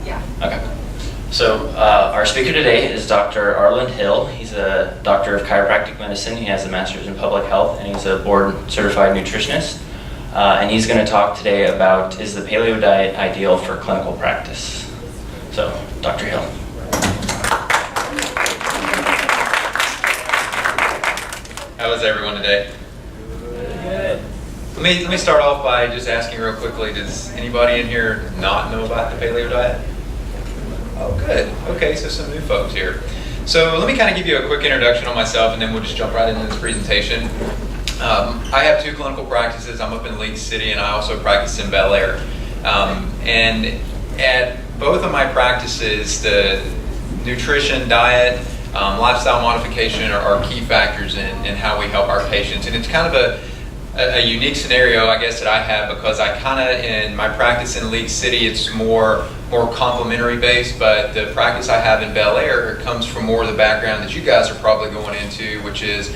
Yeah. Okay. So our speaker today is Dr. Arland Hill. He's a doctor of chiropractic medicine. He has a master's in public health, and he's a board-certified nutritionist. And he's going to talk today about, is the paleo diet ideal for clinical practice? So, Dr. Hill. How is everyone today? Good. Let me start off by just asking real quickly, does anybody in here not know about the paleo diet? Oh, good. Okay, so some new folks here. So let me kind of give you a quick introduction on myself, and then we'll just jump right into this presentation. I have two clinical practices. I'm up in League City, and I also practice in Bel Air. And at both of my practices, the nutrition, diet, lifestyle modification are key factors in how we help our patients. And it's kind of a unique scenario, I guess, that I have, because I kind of, in my practice in League City, it's more complementary based, but the practice I have in Bel Air comes from more of the background that you guys are probably going into, which is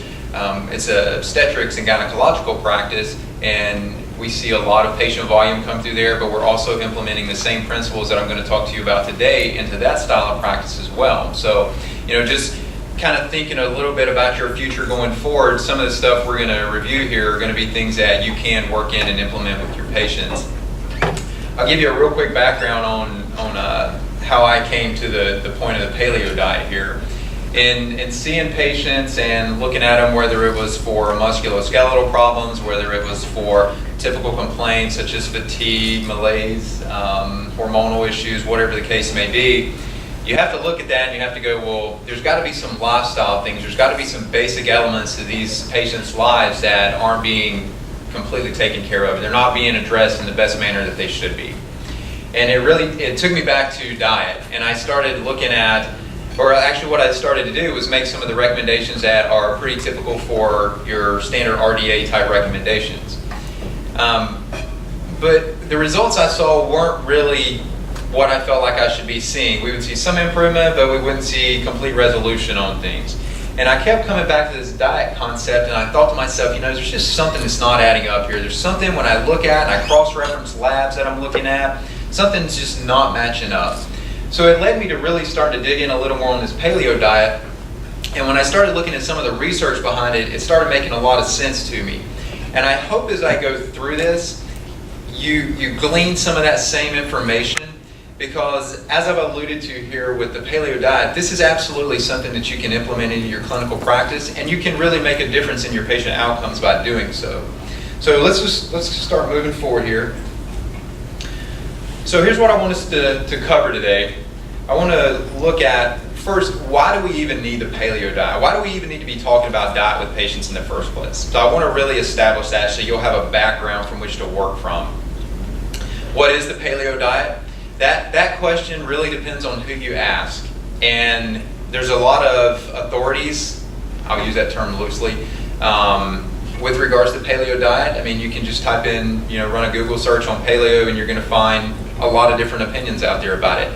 it's a obstetrics and gynecological practice, and we see a lot of patient volume come through there, but we're also implementing the same principles that I'm going to talk to you about today into that style of practice as well. So, just kind of thinking a little bit about your future going forward, some of the stuff we're going to review here are going to be things that you can work in and implement with your patients. I'll give you a real quick background on how I came to the point of the paleo diet here. In seeing patients and looking at them, whether it was for musculoskeletal problems, whether it was for typical complaints such as fatigue, malaise, hormonal issues, whatever the case may be, you have to look at that and you have to go, well, there's got to be some lifestyle things, there's got to be some basic elements to these patients' lives that aren't being completely taken care of. They're not being addressed in the best manner that they should be. And it took me back to diet, and I started looking at, or actually what I started to do was make some of the recommendations that are pretty typical for your standard RDA type recommendations. But the results I saw weren't really what I felt like I should be seeing. We would see some improvement, but we wouldn't see complete resolution on things. And I kept coming back to this diet concept, and I thought to myself, there's just something that's not adding up here. There's something when I look at and I cross-reference labs that I'm looking at, something's just not matching up. So it led me to really start to dig in a little more on this paleo diet. And when I started looking at some of the research behind it, it started making a lot of sense to me. And I hope as I go through this, you glean some of that same information, because as I've alluded to here with the paleo diet, this is absolutely something that you can implement into your clinical practice, and you can really make a difference in your patient outcomes by doing so. So let's just start moving forward here. So here's what I want us to cover today. I want to look at, first, why do we even need the paleo diet? Why do we even need to be talking about diet with patients in the first place? So I want to really establish that so you'll have a background from which to work from. What is the paleo diet? That question really depends on who you ask. And there's a lot of authorities, I'll use that term loosely, with regards to paleo diet. I mean, you can just type in, run a Google search on paleo, and you're going to find a lot of different opinions out there about it.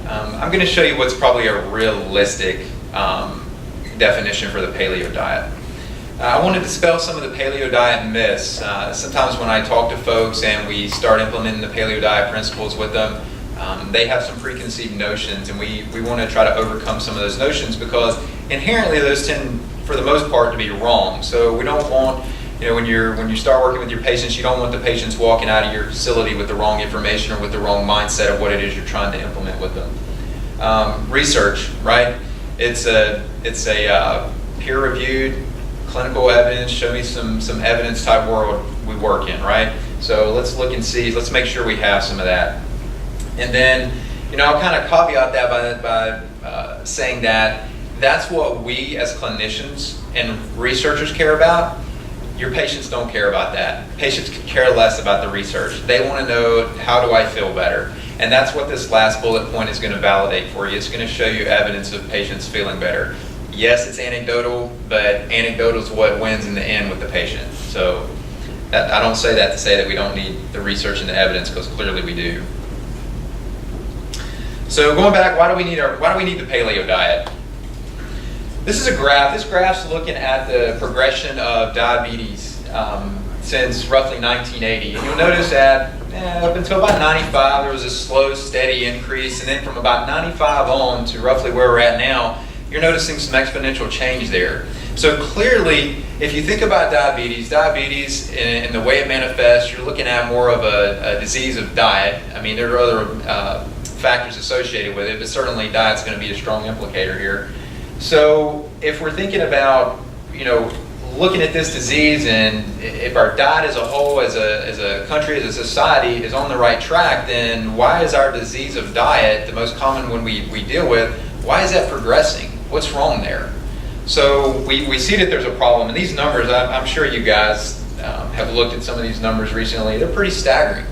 I'm going to show you what's probably a realistic definition for the paleo diet. I want to dispel some of the paleo diet myths. Sometimes when I talk to folks and we start implementing the paleo diet principles with them, they have some preconceived notions, and we want to try to overcome some of those notions, because inherently those tend, for the most part, to be wrong. So we don't want, when you start working with your patients, you don't want the patients walking out of your facility with the wrong information or with the wrong mindset of what it is you're trying to implement with them. Research, right? It's a peer-reviewed clinical evidence, show me some evidence type world we work in, right? So let's look and see, let's make sure we have some of that. And then, I'll kind of caveat that by saying that that's what we as clinicians and researchers care about. Your patients don't care about that. Patients could care less about the research. They want to know, how do I feel better? And that's what this last bullet point is going to validate for you. It's going to show you evidence of patients feeling better. Yes, it's anecdotal, but anecdotal is what wins in the end with the patient. So I don't say that to say that we don't need the research and the evidence, because clearly we do. So going back, why do we need the paleo diet? This is a graph. This graph's looking at the progression of diabetes since roughly 1980. And you'll notice that up until about 95, there was a slow, steady increase. And then from about 95 on to roughly where we're at now, you're noticing some exponential change there. So clearly, if you think about diabetes in the way it manifests, you're looking at more of a disease of diet. I mean, there are other factors associated with it, but certainly diet's going to be a strong implicator here. So if we're thinking about, looking at this disease, and if our diet as a whole, as a country, as a society, is on the right track, then why is our disease of diet, the most common one we deal with, why is that progressing? What's wrong there? So we see that there's a problem, and these numbers, I'm sure you guys have looked at some of these numbers recently. They're pretty staggering,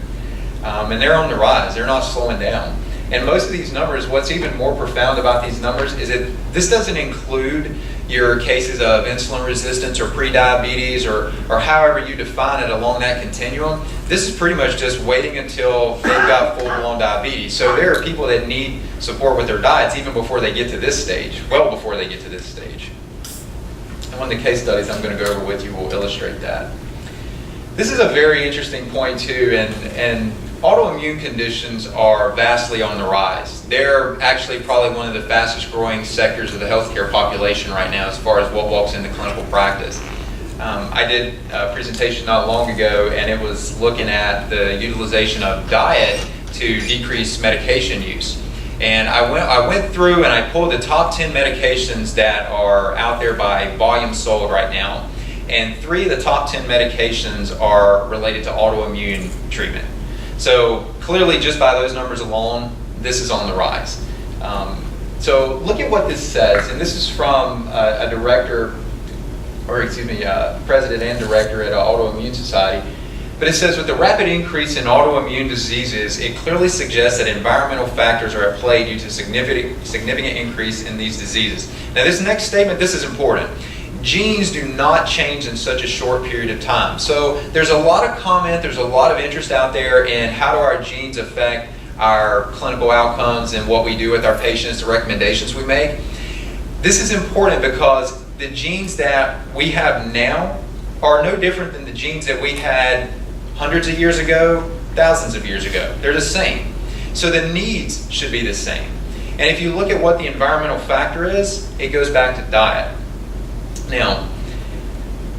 and they're on the rise. They're not slowing down. And most of these numbers, what's even more profound about these numbers is that this doesn't include your cases of insulin resistance or prediabetes or however you define it along that continuum. This is pretty much just waiting until they've got full-blown diabetes. So there are people that need support with their diets even before they get to this stage, well before they get to this stage. And one of the case studies I'm going to go over with you will illustrate that. This is a very interesting point too, and autoimmune conditions are vastly on the rise. They're actually probably one of the fastest growing sectors of the healthcare population right now as far as what walks into clinical practice. I did a presentation not long ago, and it was looking at the utilization of diet to decrease medication use. And I went through and I pulled the top 10 medications that are out there by volume sold right now. And 3 of the top 10 medications are related to autoimmune treatment. So clearly, just by those numbers alone, this is on the rise. So look at what this says, and this is from president and director at Autoimmune Society. But it says, with the rapid increase in autoimmune diseases, it clearly suggests that environmental factors are at play due to significant increase in these diseases. Now, this next statement, this is important. Genes do not change in such a short period of time. So there's a lot of comment, there's a lot of interest out there in how do our genes affect our clinical outcomes and what we do with our patients, the recommendations we make. This is important because the genes that we have now are no different than the genes that we had hundreds of years ago, thousands of years ago. They're the same. So the needs should be the same. And if you look at what the environmental factor is, it goes back to diet. Now,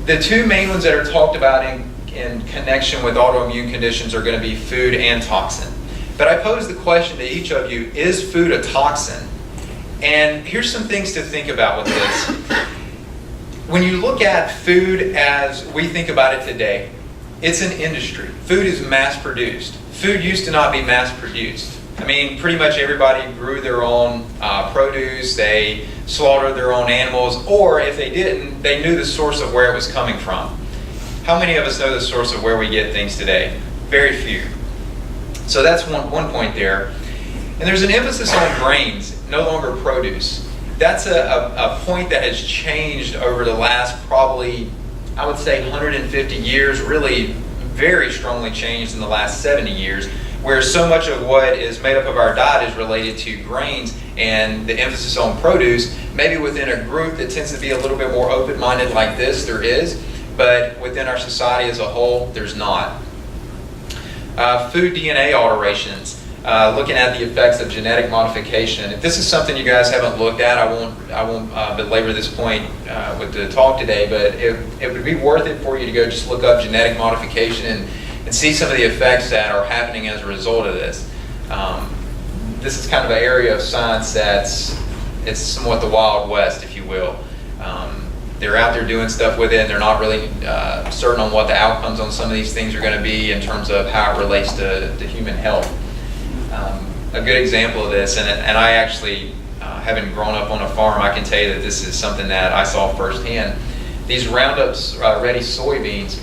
the 2 main ones that are talked about in connection with autoimmune conditions are going to be food and toxin. But I pose the question to each of you, is food a toxin? And here's some things to think about with this. When you look at food as we think about it today, it's an industry. Food is mass produced. Food used to not be mass produced. I mean, pretty much everybody grew their own produce, they slaughtered their own animals, or if they didn't, they knew the source of where it was coming from. How many of us know the source of where we get things today? Very few. So that's one point there. And there's an emphasis on grains, no longer produce. That's a point that has changed over the last probably, I would say, 150 years, really very strongly changed in the last 70 years, where so much of what is made up of our diet is related to grains and the emphasis on produce. Maybe within a group that tends to be a little bit more open-minded like this, there is, but within our society as a whole, there's not. Food DNA alterations, looking at the effects of genetic modification. If this is something you guys haven't looked at, I won't belabor this point with the talk today, but it would be worth it for you to go just look up genetic modification and see some of the effects that are happening as a result of this. This is kind of an area of science it's somewhat the Wild West, if you will. They're out there doing stuff with it, and they're not really certain on what the outcomes on some of these things are going to be in terms of how it relates to human health. A good example of this, and I actually, having grown up on a farm, I can tell you that this is something that I saw firsthand. These Roundup ready soybeans,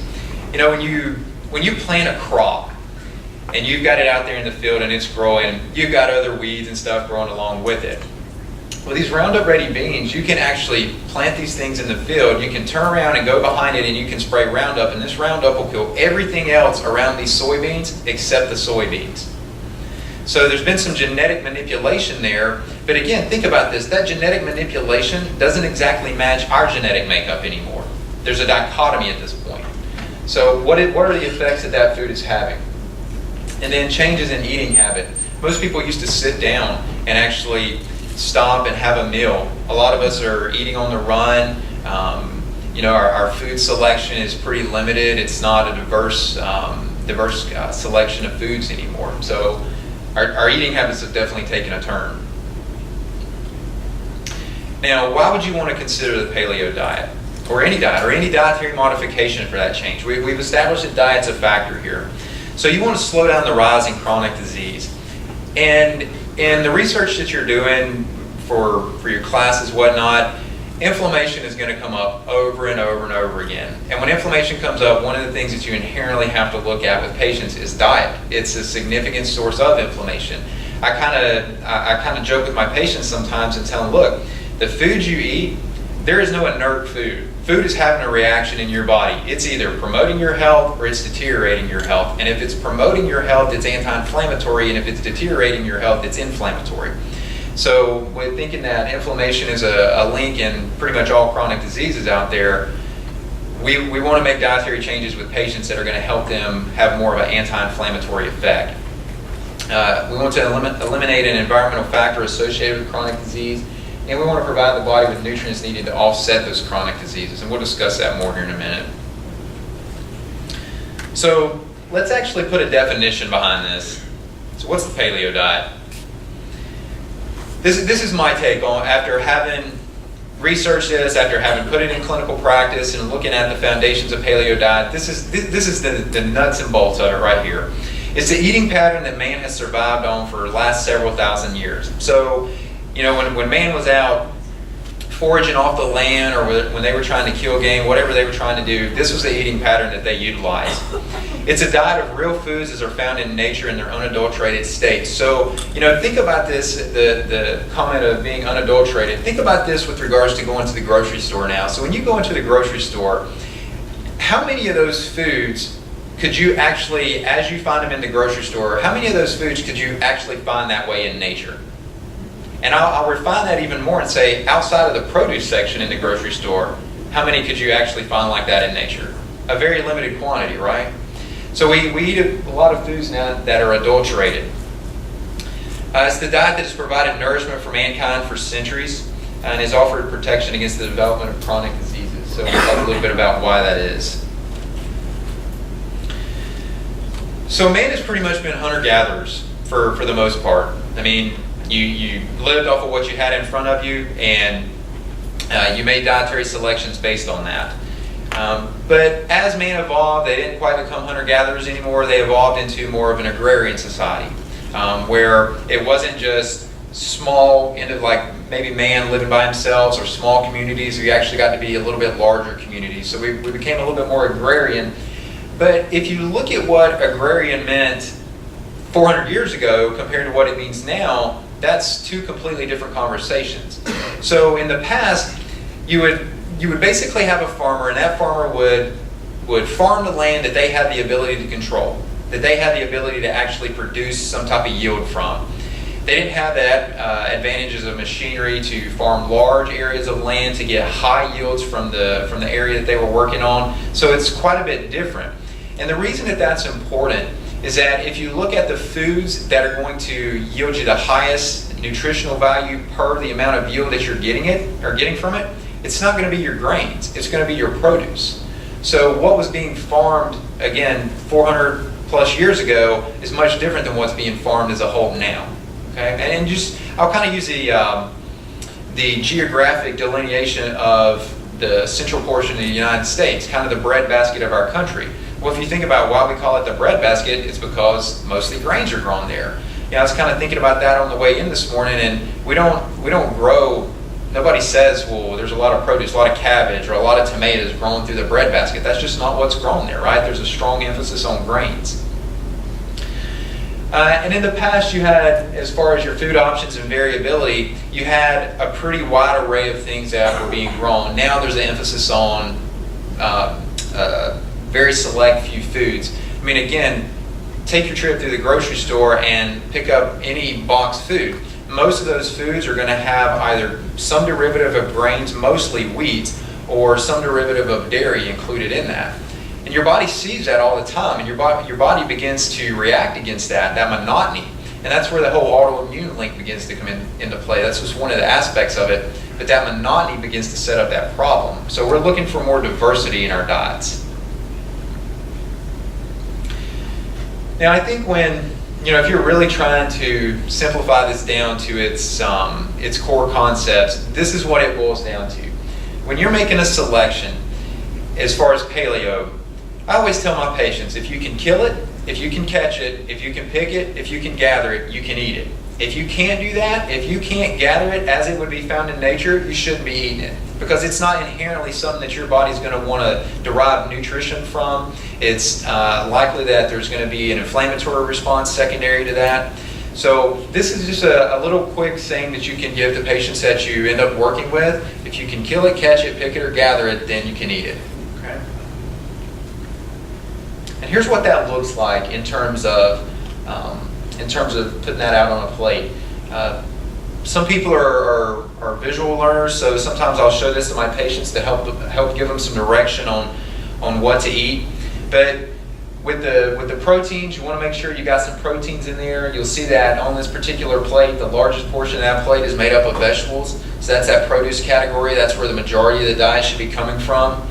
when you plant a crop and you've got it out there in the field and it's growing, you've got other weeds and stuff growing along with it. Well, these Roundup ready beans, you can actually plant these things in the field, you can turn around and go behind it and you can spray Roundup, and this Roundup will kill everything else around these soybeans except the soybeans. So there's been some genetic manipulation there, but again, think about this, that genetic manipulation doesn't exactly match our genetic makeup anymore. There's a dichotomy at this point. So what are the effects that food is having? And then changes in eating habit. Most people used to sit down and actually stop and have a meal. A lot of us are eating on the run. Our food selection is pretty limited. It's not a diverse selection of foods anymore. So our eating habits have definitely taken a turn. Now, why would you want to consider the paleo diet? Or any dietary modification for that change? We've established that diet's a factor here. So you want to slow down the rise in chronic disease. And in the research that you're doing for your classes, whatnot, inflammation is going to come up over and over and over again. And when inflammation comes up, one of the things that you inherently have to look at with patients is diet. It's a significant source of inflammation. I kind of joke with my patients sometimes and tell them, look, the foods you eat, there is no inert food. Food is having a reaction in your body. It's either promoting your health or it's deteriorating your health. And if it's promoting your health, it's anti-inflammatory. And if it's deteriorating your health, it's inflammatory. So with thinking that inflammation is a link in pretty much all chronic diseases out there, we want to make dietary changes with patients that are going to help them have more of an anti-inflammatory effect. We want to eliminate an environmental factor associated with chronic disease, and we want to provide the body with nutrients needed to offset those chronic diseases. And we'll discuss that more here in a minute. So let's actually put a definition behind this. So what's the paleo diet? This is my take on, after having researched this, after having put it in clinical practice and looking at the foundations of paleo diet, this is the nuts and bolts of it right here. It's the eating pattern that man has survived on for the last several thousand years. So, when man was out foraging off the land, or when they were trying to kill game, whatever they were trying to do, this was the eating pattern that they utilized. It's a diet of real foods as are found in nature in their unadulterated state. So, think about this, the comment of being unadulterated. Think about this with regards to going to the grocery store now. So when you go into the grocery store, how many of those foods could you actually, as you find them in the grocery store, how many of those foods could you actually find that way in nature? And I'll refine that even more and say, outside of the produce section in the grocery store, how many could you actually find like that in nature? A very limited quantity, right? So we eat a lot of foods now that are adulterated. It's the diet that has provided nourishment for mankind for centuries and has offered protection against the development of chronic diseases. So we'll talk a little bit about why that is. So man has pretty much been hunter-gatherers for the most part. I mean, you lived off of what you had in front of you, and you made dietary selections based on that. But as man evolved, they didn't quite become hunter-gatherers anymore. They evolved into more of an agrarian society, where it wasn't just small, like maybe man living by himself, or small communities. We actually got to be a little bit larger communities. So we became a little bit more agrarian. But if you look at what agrarian meant 400 years ago compared to what it means now, that's two completely different conversations. So in the past, you would basically have a farmer, and that farmer would farm the land that they had the ability to control, that they had the ability to actually produce some type of yield from. They didn't have that advantages of machinery to farm large areas of land to get high yields from the area that they were working on. So it's quite a bit different. And the reason that that's important is that if you look at the foods that are going to yield you the highest nutritional value per the amount of yield that you're getting from it, it's not going to be your grains, it's going to be your produce. So what was being farmed, again, 400 plus years ago is much different than what's being farmed as a whole now. Okay? And I'll kind of use the geographic delineation of the central portion of the United States, kind of the breadbasket of our country. Well, if you think about why we call it the breadbasket, it's because mostly grains are grown there. I was kind of thinking about that on the way in this morning, and we don't grow. Nobody says, well, there's a lot of produce, a lot of cabbage, or a lot of tomatoes grown through the breadbasket. That's just not what's grown there, right? There's a strong emphasis on grains. And in the past, you had, as far as your food options and variability, you had a pretty wide array of things that were being grown. Now there's an emphasis on very select few foods. I mean, again, take your trip through the grocery store and pick up any boxed food. Most of those foods are going to have either some derivative of grains, mostly wheat, or some derivative of dairy included in that. And your body sees that all the time, and your body begins to react against that monotony. And that's where the whole autoimmune link begins to come into play. That's just one of the aspects of it. But that monotony begins to set up that problem. So we're looking for more diversity in our diets. Now, I think when, if you're really trying to simplify this down to its core concepts, this is what it boils down to. When you're making a selection, as far as paleo, I always tell my patients, if you can kill it, if you can catch it, if you can pick it, if you can gather it, you can eat it. If you can't do that, if you can't gather it as it would be found in nature, you shouldn't be eating it. Because it's not inherently something that your body's going to want to derive nutrition from. It's likely that there's going to be an inflammatory response secondary to that. So this is just a little quick thing that you can give to patients that you end up working with. If you can kill it, catch it, pick it, or gather it, then you can eat it. Okay? And here's what that looks like in terms of putting that out on a plate. Some people are visual learners, so sometimes I'll show this to my patients to help give them some direction on what to eat. But with the proteins, you want to make sure you got some proteins in there. You'll see that on this particular plate, the largest portion of that plate is made up of vegetables. So that's that produce category. That's where the majority of the diet should be coming from.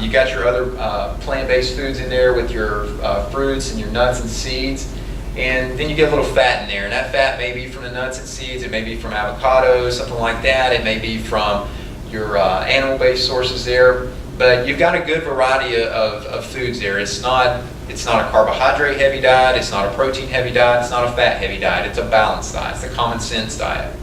You got your other plant-based foods in there with your fruits and your nuts and seeds. And then you get a little fat in there, and that fat may be from the nuts and seeds, it may be from avocados, something like that, it may be from your animal-based sources there, but you've got a good variety of foods there. It's not a carbohydrate-heavy diet, it's not a protein-heavy diet, it's not a fat-heavy diet, it's a balanced diet, it's a common-sense diet.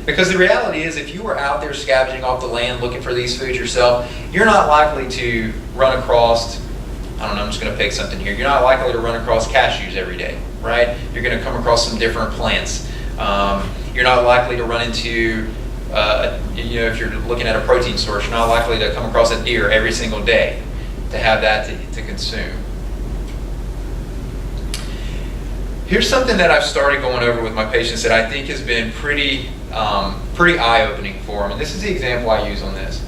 Because the reality is, if you were out there scavenging off the land looking for these foods yourself, you're not likely to run across, I'm just going to pick something here. You're not likely to run across cashews every day, right? You're going to come across some different plants. You're not likely to run into, if you're looking at a protein source, you're not likely to come across a deer every single day to have that to consume. Here's something that I've started going over with my patients that I think has been pretty eye-opening for them. And this is the example I use on this.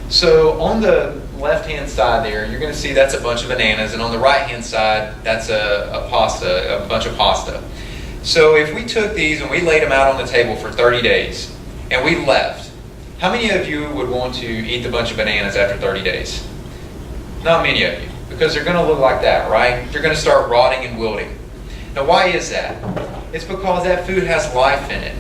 So on the left-hand side there, you're going to see that's a bunch of bananas, and on the right-hand side, that's a bunch of pasta. So if we took these and we laid them out on the table for 30 days, and we left, how many of you would want to eat the bunch of bananas after 30 days? Not many of you, because they're going to look like that, right? They're going to start rotting and wilting. Now, why is that? It's because that food has life in it.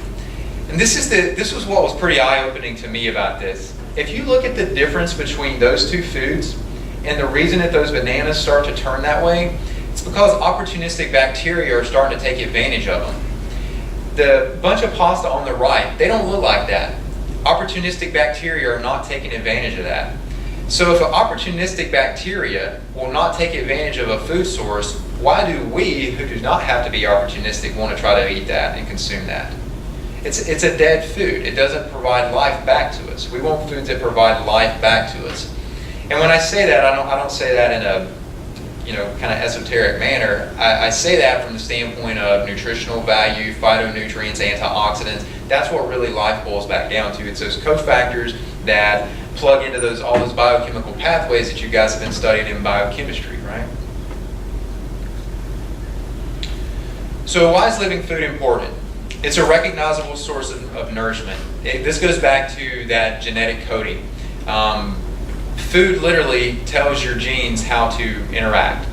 And this was what was pretty eye-opening to me about this. If you look at the difference between those two foods and the reason that those bananas start to turn that way, it's because opportunistic bacteria are starting to take advantage of them. The bunch of pasta on the right, they don't look like that. Opportunistic bacteria are not taking advantage of that. So if an opportunistic bacteria will not take advantage of a food source, why do we, who do not have to be opportunistic, want to try to eat that and consume that? It's a dead food. It doesn't provide life back to us. We want foods that provide life back to us. And when I say that, I don't say that in a kind of esoteric manner. I say that from the standpoint of nutritional value, phytonutrients, antioxidants. That's what really life boils back down to. It's those cofactors that plug into all those biochemical pathways that you guys have been studying in biochemistry, right? So why is living food important? It's a recognizable source of nourishment. This goes back to that genetic coding. Food literally tells your genes how to interact.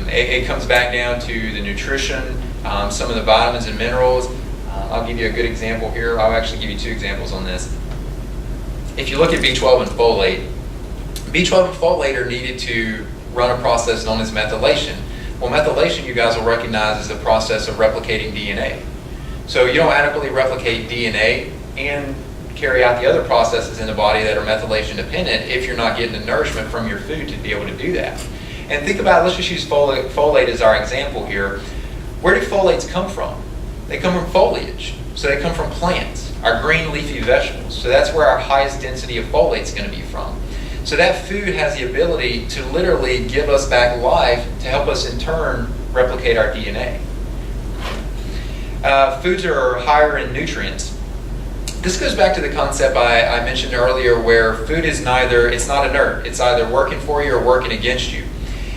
It comes back down to the nutrition, some of the vitamins and minerals. I'll give you a good example here. I'll actually give you two examples on this. If you look at B12 and folate, B12 and folate are needed to run a process known as methylation. Well, methylation, you guys will recognize, is the process of replicating DNA. So you don't adequately replicate DNA and carry out the other processes in the body that are methylation dependent if you're not getting the nourishment from your food to be able to do that. And think about, let's just use folate as our example here. Where do folates come from? They come from foliage. So they come from plants, our green leafy vegetables. So that's where our highest density of folate is going to be from. So that food has the ability to literally give us back life to help us in turn replicate our DNA. Foods are higher in nutrients. This goes back to the concept I mentioned earlier, where food is it's not inert. It's either working for you or working against you.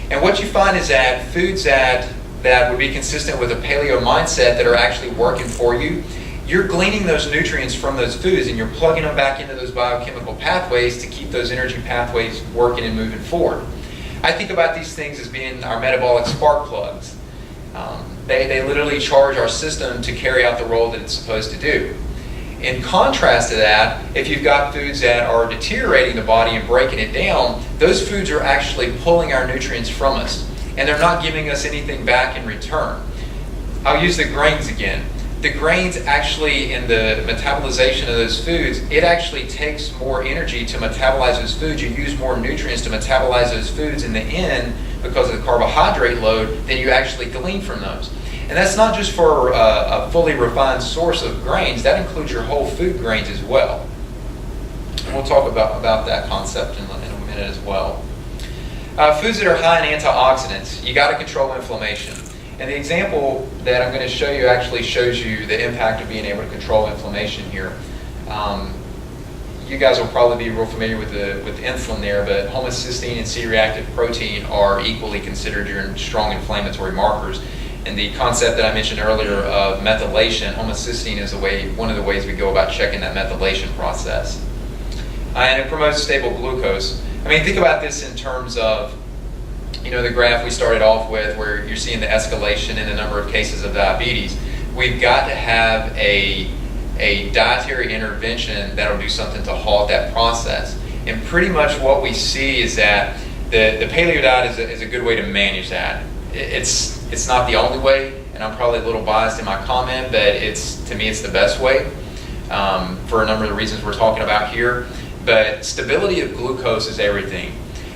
And what you find is that foods that would be consistent with a paleo mindset that are actually working for you, you're gleaning those nutrients from those foods and you're plugging them back into those biochemical pathways to keep those energy pathways working and moving forward. I think about these things as being our metabolic spark plugs. They literally charge our system to carry out the role that it's supposed to do. In contrast to that, if you've got foods that are deteriorating the body and breaking it down, those foods are actually pulling our nutrients from us, and they're not giving us anything back in return. I'll use the grains again. The grains actually, in the metabolization of those foods, it actually takes more energy to metabolize those foods. You use more nutrients to metabolize those foods in the end because of the carbohydrate load than you actually glean from those. And that's not just for a fully refined source of grains, that includes your whole food grains as well. And we'll talk about that concept in a minute as well. Foods that are high in antioxidants, you got to control inflammation. And the example that I'm going to show you actually shows you the impact of being able to control inflammation here. You guys will probably be real familiar with the insulin there, but homocysteine and C-reactive protein are equally considered your strong inflammatory markers. And the concept that I mentioned earlier of methylation, homocysteine is one of the ways we go about checking that methylation process. And it promotes stable glucose. I mean, think about this in terms of, the graph we started off with where you're seeing the escalation in the number of cases of diabetes. We've got to have a dietary intervention that'll do something to halt that process. And pretty much what we see is that the paleo diet is a good way to manage that. It's not the only way, and I'm probably a little biased in my comment, but to me it's the best way for a number of the reasons we're talking about here. But stability of glucose is everything,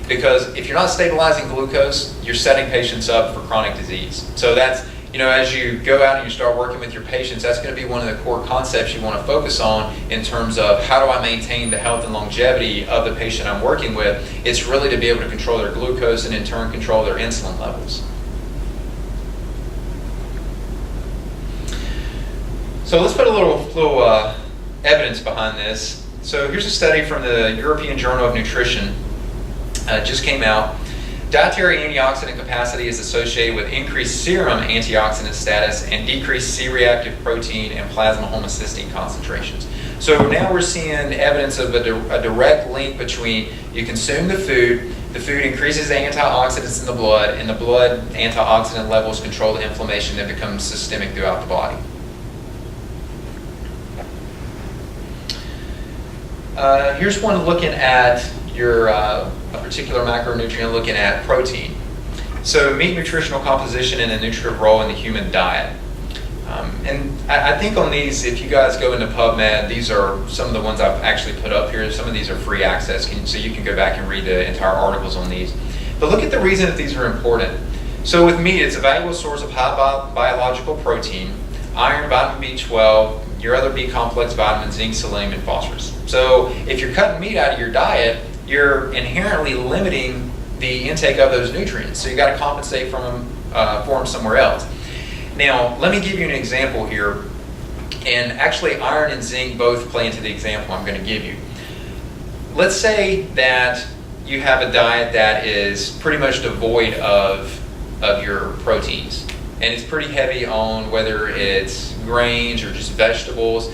because if you're not stabilizing glucose, you're setting patients up for chronic disease. So that's, as you go out and you start working with your patients, that's going to be one of the core concepts you want to focus on in terms of how do I maintain the health and longevity of the patient I'm working with. It's really to be able to control their glucose and in turn control their insulin levels. So let's put a little evidence behind this. So here's a study from the European Journal of Nutrition. It just came out. Dietary antioxidant capacity is associated with increased serum antioxidant status and decreased C-reactive protein and plasma homocysteine concentrations. So now we're seeing evidence of a direct link between you consume the food increases the antioxidants in the blood, and the blood antioxidant levels control the inflammation that becomes systemic throughout the body. Here's one looking at your a particular macronutrient, looking at protein. So meat nutritional composition and a nutritive role in the human diet. And I think on these, if you guys go into PubMed, these are some of the ones I've actually put up here. Some of these are free access, so you can go back and read the entire articles on these. But look at the reason that these are important. So with meat, it's a valuable source of high biological protein, iron, vitamin B12, your other B complex vitamins, zinc, selenium, and phosphorus. So if you're cutting meat out of your diet, you're inherently limiting the intake of those nutrients. So you got to compensate for them somewhere else. Now, let me give you an example here. And actually, iron and zinc both play into the example I'm going to give you. Let's say that you have a diet that is pretty much devoid of your proteins. And it's pretty heavy on whether it's grains or just vegetables.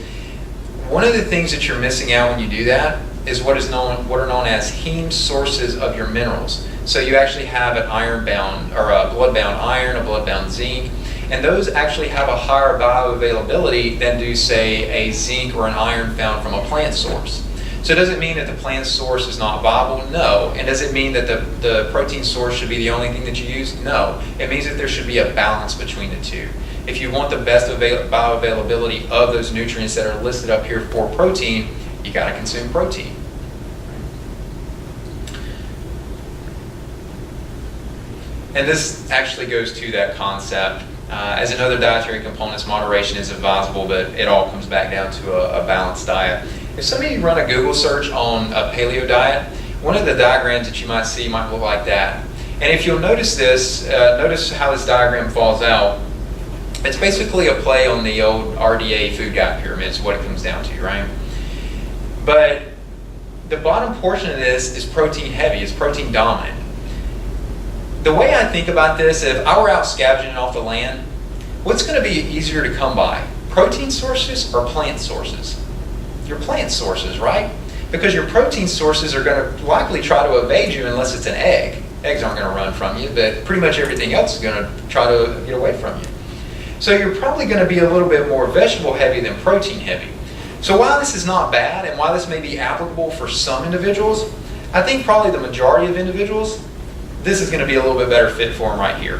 One of the things that you're missing out when you do that is what are known as heme sources of your minerals. So you actually have an iron-bound or a blood-bound iron, a blood-bound zinc, and those actually have a higher bioavailability than do, say, a zinc or an iron found from a plant source. So does it mean that the plant source is not viable? No. And does it mean that the protein source should be the only thing that you use? No. It means that there should be a balance between the two. If you want the best bioavailability of those nutrients that are listed up here for protein, you got to consume protein. And this actually goes to that concept. As in other dietary components, moderation is advisable, but it all comes back down to a balanced diet. If some of you run a Google search on a paleo diet, one of the diagrams that you might see might look like that. And if you'll notice this, notice how this diagram falls out. It's basically a play on the old RDA food gap pyramid is what it comes down to, right? But the bottom portion of this is protein heavy, it's protein dominant. The way I think about this, if I were out scavenging off the land, what's going to be easier to come by? Protein sources or plant sources? Your plant sources, right? Because your protein sources are going to likely try to evade you unless it's an egg. Eggs aren't going to run from you, but pretty much everything else is going to try to get away from you. So you're probably going to be a little bit more vegetable heavy than protein heavy. So while this is not bad, and while this may be applicable for some individuals, I think probably the majority of individuals, this is going to be a little bit better fit for them right here,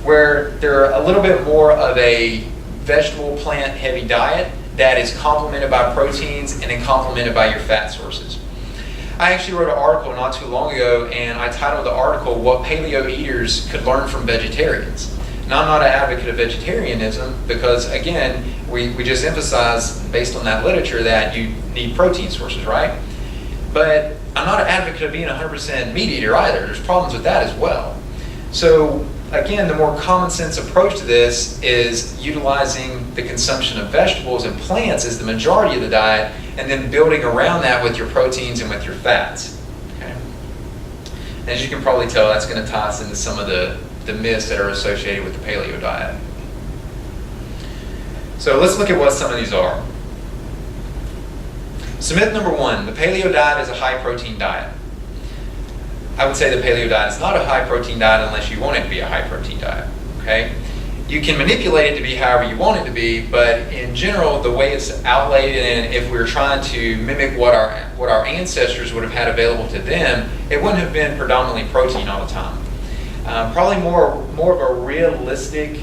where they're a little bit more of a vegetable plant heavy diet that is complemented by proteins and then complemented by your fat sources. I actually wrote an article not too long ago, and I titled the article, What Paleo Eaters Could Learn from Vegetarians. Now, I'm not an advocate of vegetarianism because, again, we just emphasized based on that literature that you need protein sources, right? But I'm not an advocate of being 100% meat eater either. There's problems with that as well. So, again, the more common sense approach to this is utilizing the consumption of vegetables and plants as the majority of the diet, and then building around that with your proteins and with your fats. Okay? As you can probably tell, that's going to tie us into some of the myths that are associated with the paleo diet. So let's look at what some of these are. So myth number one, the paleo diet is a high protein diet. I would say the paleo diet is not a high protein diet unless you want it to be a high protein diet. Okay? You can manipulate it to be however you want it to be, but in general, the way it's outlaid, and if we were trying to mimic what our ancestors would have had available to them, it wouldn't have been predominantly protein all the time. Probably more of a realistic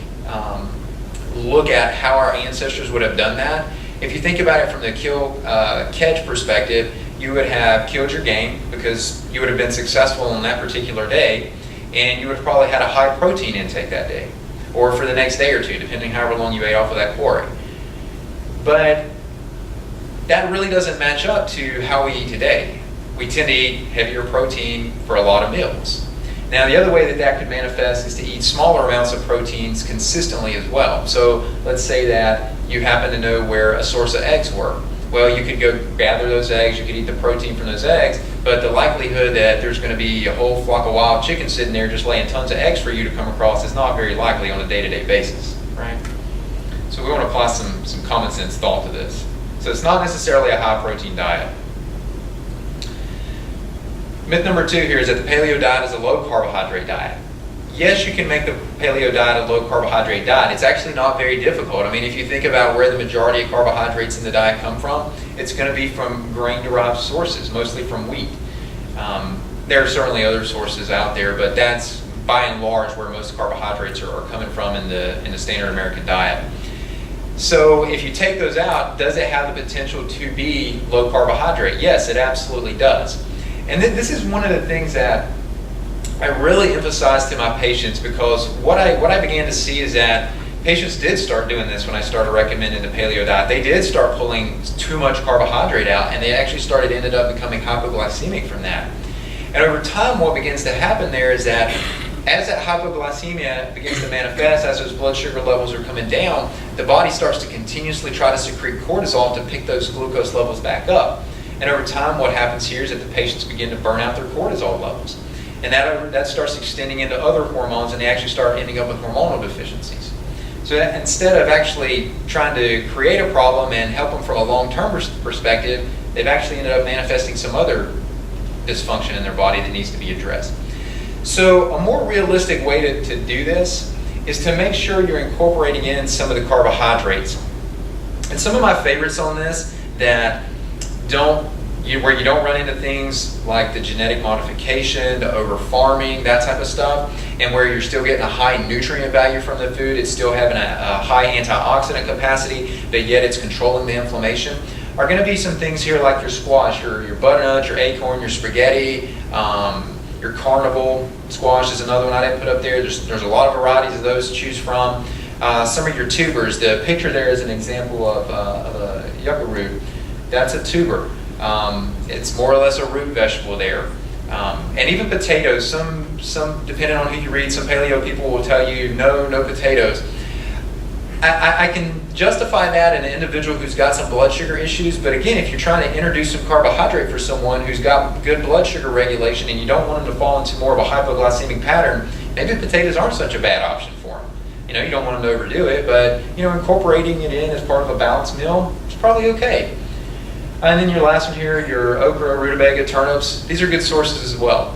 look at how our ancestors would have done that. If you think about it from the kill-catch perspective, you would have killed your game because you would have been successful on that particular day, and you would have probably had a high protein intake that day, or for the next day or two, depending however long you ate off of that quarry. But that really doesn't match up to how we eat today. We tend to eat heavier protein for a lot of meals. Now, the other way that could manifest is to eat smaller amounts of proteins consistently as well. So let's say that you happen to know where a source of eggs were. Well, you could go gather those eggs, you could eat the protein from those eggs, but the likelihood that there's going to be a whole flock of wild chickens sitting there just laying tons of eggs for you to come across is not very likely on a day-to-day basis, right? So we want to apply some common sense thought to this. So it's not necessarily a high protein diet. Myth number two here is that the paleo diet is a low carbohydrate diet. Yes, you can make the paleo diet a low carbohydrate diet. It's actually not very difficult. I mean, if you think about where the majority of carbohydrates in the diet come from, it's going to be from grain-derived sources, mostly from wheat. There are certainly other sources out there, but that's by and large where most carbohydrates are coming from in the standard American diet. So if you take those out, does it have the potential to be low carbohydrate? Yes, it absolutely does. And this is one of the things that I really emphasize to my patients, because what I began to see is that patients did start doing this when I started recommending the paleo diet. They did start pulling too much carbohydrate out, and they actually ended up becoming hypoglycemic from that. And over time, what begins to happen there is that as that hypoglycemia begins to manifest, as those blood sugar levels are coming down, the body starts to continuously try to secrete cortisol to pick those glucose levels back up. And over time, what happens here is that the patients begin to burn out their cortisol levels. And that starts extending into other hormones, and they actually start ending up with hormonal deficiencies. So that instead of actually trying to create a problem and help them from a long-term perspective, they've actually ended up manifesting some other dysfunction in their body that needs to be addressed. So a more realistic way to do this is to make sure you're incorporating in some of the carbohydrates. And some of my favorites on this that where you don't run into things like the genetic modification, the over farming, that type of stuff, and where you're still getting a high nutrient value from the food, it's still having a high antioxidant capacity, but yet it's controlling the inflammation, are going to be some things here like your squash, your butternut, your acorn, your spaghetti, your carnival squash is another one I didn't put up there. There's a lot of varieties of those to choose from. Some of your tubers. The picture there is an example of a yucca root. That's a tuber. It's more or less a root vegetable there. And even potatoes, some depending on who you read, some paleo people will tell you no potatoes. I can justify that in an individual who's got some blood sugar issues, but again, if you're trying to introduce some carbohydrate for someone who's got good blood sugar regulation and you don't want them to fall into more of a hypoglycemic pattern, maybe potatoes aren't such a bad option for them. You don't want them to overdo it, but incorporating it in as part of a balanced meal is probably okay. And then your last one here, your okra, rutabaga, turnips, these are good sources as well.